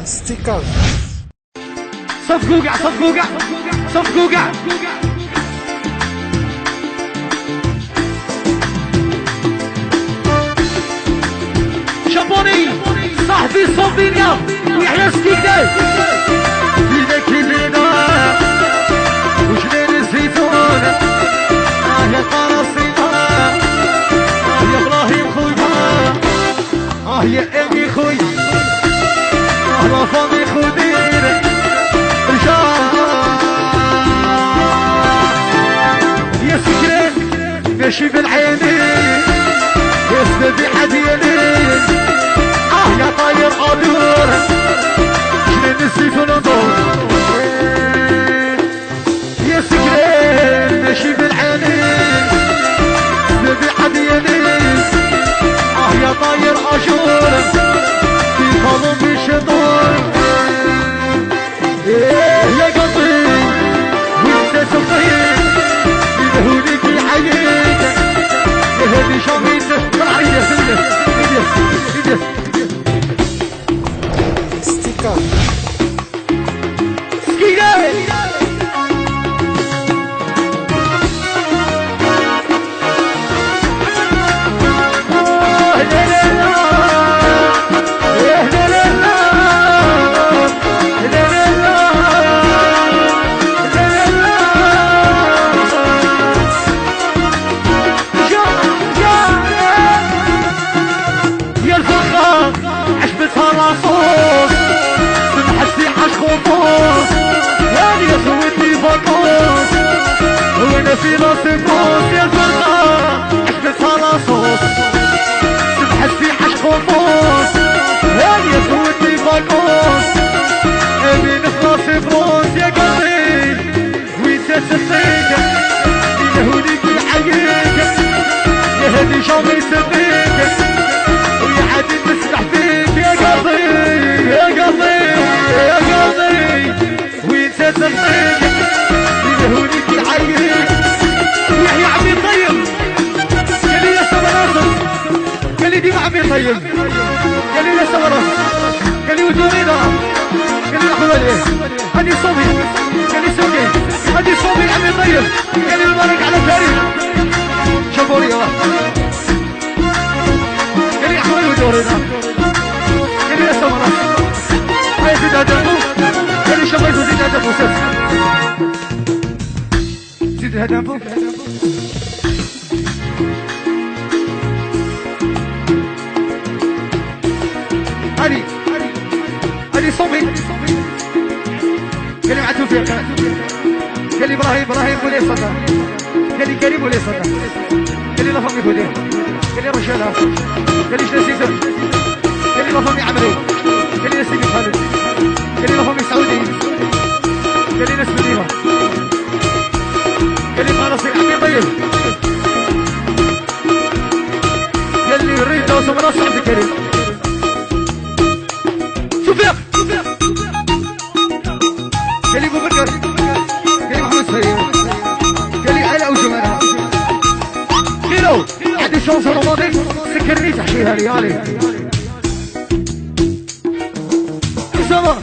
ستيكر صفقوا قاع صفقوا قاع صفقوا قاع شابوني صاحبي صوبينيا ويحيى ستيكر بيدك لينا وجنين الزيتون يا قراصينا يا ابراهيم خويا يا امي خوي لا فاضي خدير يا سكران ماشي بالعينين يا الذبيحة ديالي يا طاير قدور جنين السيف ونضور يا سكران ماشي بالعينين الذبيحة ديالي يا طاير أجور في فضل بشطور يا قلبي وانت صغير يلهوني في حياتك يهدي شميتك بالعيد ستيكر في راسي فوت يا الفرقة حكتها لاصوص سبحت في حشق وفوت هاني فوتني فاكوس امين في راسي فروس يا قلبي وانت تسقيك يلهوني في حييك يا هدي شامي سقيك ويا عادي نسبح فيك يا قلبي يا قلبي يا قلبي وانت تسقيك يلهوني في حييك يحيى عمي طيب قال لي يا سمراس قال لي ديما عمي طيب قال لي يا سمراس قال لي ودورينا قال لي نحو عليه هادي صوبي قال لي سوقي هادي صوبي عمي طيب قال لي المبارك على فريد شابوني قال لي احوال ودورينا قال لي يا سمراس هاي زيد هذا الفوق قال لي شباب زيد هذا الفوق زيد هذا الفوق هادي صوبي قال لي مع توفيق قال لي ابراهيم ولي صدى قال لي كريم ولي صدى قال لي لا فامي فودي قال لي رشالة قال لي شنو سيدر قال لي لا فامي عمري قال لي نسيبي خالد قال لي لا فامي سعودي قال لي ناس مدينة قال لي خلاص عمي طيب قال لي الريد وصل راس عبد الكريم توفيق قال لي ابو بكر قال لي محمد سهير قال لي علاء وجمالها كيلو عندي شانس رمضان سكرني تحشيها لي علي اسامه